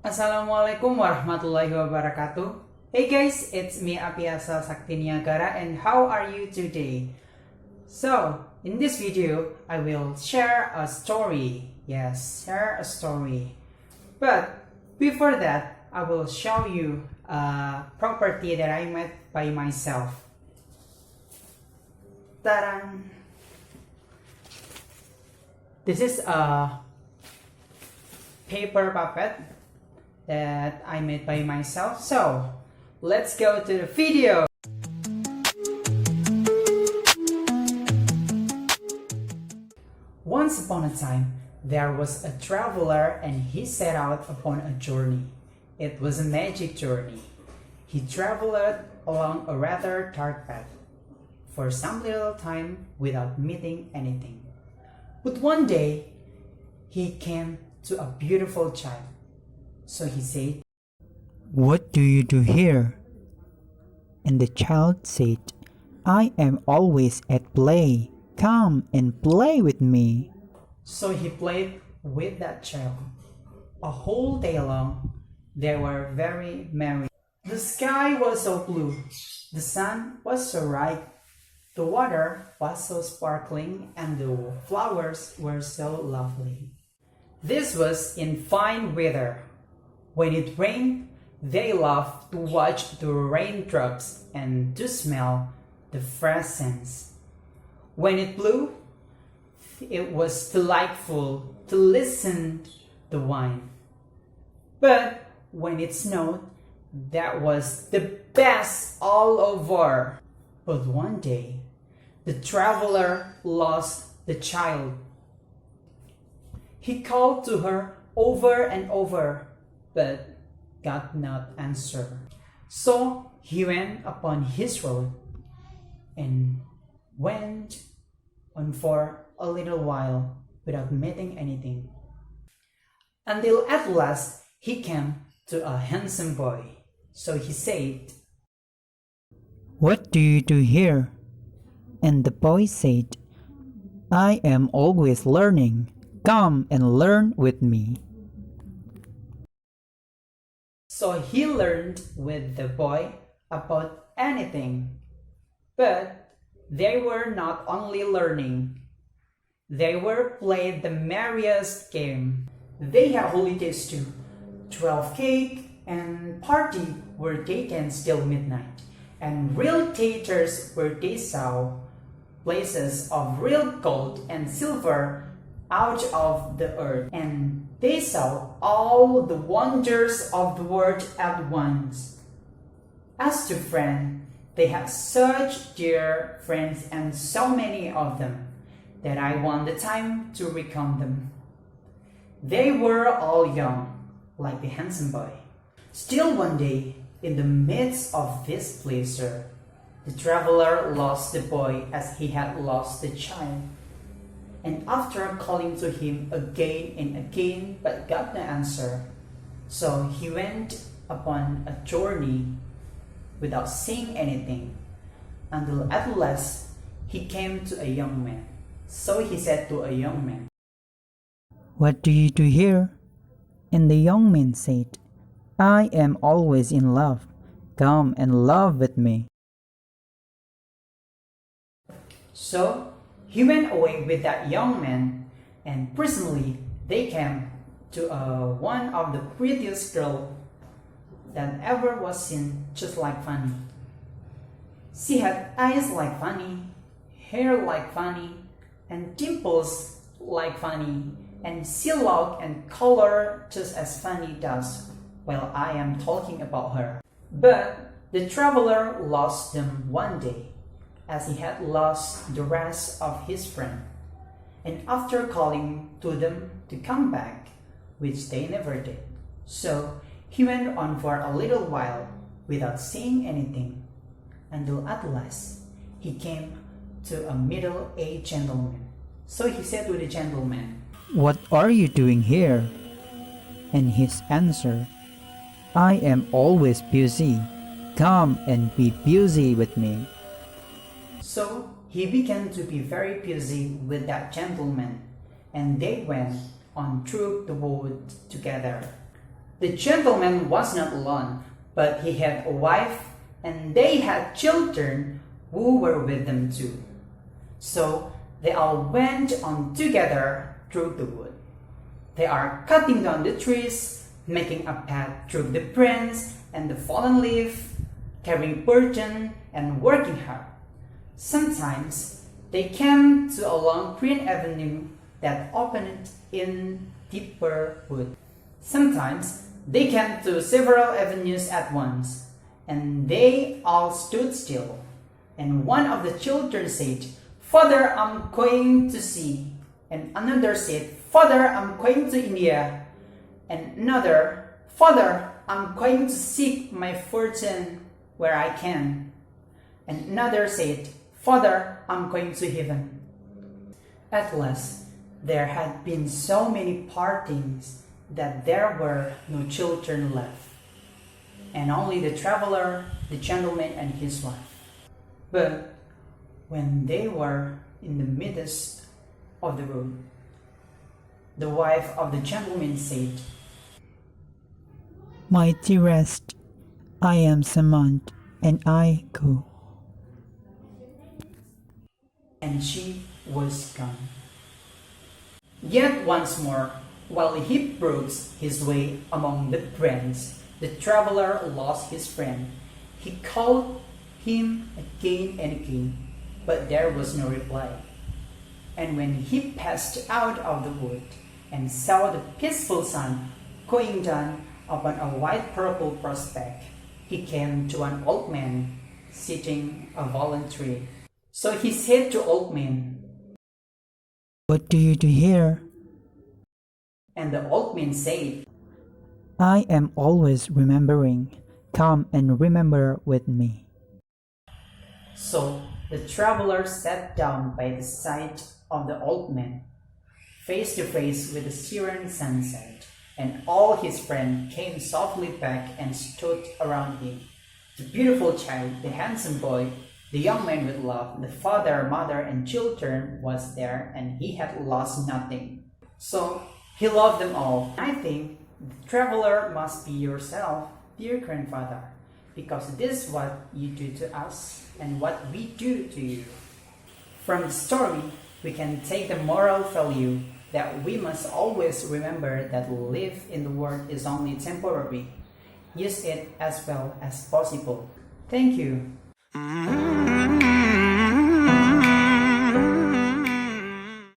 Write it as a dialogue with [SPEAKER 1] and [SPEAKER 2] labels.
[SPEAKER 1] Assalamualaikum warahmatullahi wabarakatuh. Hey guys, it's me Apiasa Sakti Niagara, and how are you today? So, in this video, I will share a story. Yes, share a story. But before that, I will show you a property that I made by myself. Ta-da! This is a paper puppet that I made by myself. So let's go to the video. Once upon a time, there was a traveler and he set out upon a journey. It was a magic journey. He traveled along a rather dark path for some little time without meeting anything. But one day, he came to a beautiful child. So he said,
[SPEAKER 2] "What do you do here?" And the child said, "I am always at play. Come and play with me."
[SPEAKER 1] So he played with that child. A whole day long, they were very merry. The sky was so blue, the sun was so bright, the water was so sparkling, and the flowers were so lovely. This was in fine weather. When it rained, they loved to watch the raindrops and to smell the fresh scents. When it blew, it was delightful to listen to the wind. But when it snowed, that was the best all over. But one day, the traveler lost the child. He called to her over and over, but got not answer. So he went upon his road and went on for a little while without meeting anything, until at last he came to a handsome boy. So he said,
[SPEAKER 2] "What do you do here?" And the boy said, "I am always learning. Come and learn with me."
[SPEAKER 1] So he learned with the boy about anything. But they were not only learning, they were playing the merriest game. They had holidays too. 12 cake and party where they danced till midnight, and real theaters where they saw places of real gold and silver out of the earth, and they saw all the wonders of the world at once. As to friends, they had such dear friends, and so many of them, that I want the time to recount them. They were all young, like the handsome boy. Still one day, in the midst of this pleasure, the traveler lost the boy as he had lost the child. And after calling to him again and again, but got no answer, so he went upon a journey without saying anything, until at last he came to a young man. So he said to a young man,
[SPEAKER 2] "What do you do here?" And the young man said, "I am always in love. Come and love with me."
[SPEAKER 1] So he went away with that young man, and presently they came to one of the prettiest girl that ever was seen, just like Fanny. She had eyes like Fanny, hair like Fanny, and dimples like Fanny, and she looked and color just as Fanny does while I am talking about her. But the traveler lost them one day, as he had lost the rest of his friend. And after calling to them to come back, which they never did, so he went on for a little while without saying anything, until at last he came to a middle-aged gentleman. So he said to the gentleman,
[SPEAKER 2] "What are you doing here?" And his answer, "I am always busy. Come and be busy with me."
[SPEAKER 1] So he began to be very busy with that gentleman, and they went on through the wood together. The gentleman was not alone, but he had a wife, and they had children who were with them too. So they all went on together through the wood. They are cutting down the trees, making a path through the branches and the fallen leaf, carrying burden and working hard. Sometimes they came to a long green avenue that opened in deeper wood. Sometimes they came to several avenues at once, and they all stood still. And one of the children said, "Father, I'm going to sea." And another said, "Father, I'm going to India." And another, "Father, I'm going to seek my fortune where I can." And another said, "Father, I'm going to heaven." At last, there had been so many partings that there were no children left, and only the traveler, the gentleman, and his wife. But when they were in the midst of the road, the wife of the gentleman said,
[SPEAKER 2] "My dearest, I am summoned, and I go."
[SPEAKER 1] and she was gone. Yet once more, while he probes his way among the branches, the traveler lost his friend. He called him again and again, but there was no reply. And when he passed out of the wood and saw the peaceful sun going down upon a white-purple prospect, he came to an old man sitting a fallen tree. So he said to old man,
[SPEAKER 2] "What do you do here?"
[SPEAKER 1] and the old man said,
[SPEAKER 2] "I am always remembering. Come and remember with me."
[SPEAKER 1] So the traveler sat down by the side of the old man, face to face with the Syrian sunset, and all his friends came softly back and stood around him. The beautiful child, the handsome boy, the young man with love, the father, mother, and children was there, and he had lost nothing. So he loved them all. I think the traveler must be yourself, dear grandfather, because this is what you do to us and what we do to you. From the story, we can take the moral value that we must always remember that life in the world is only temporary. Use it as well as possible. Thank you.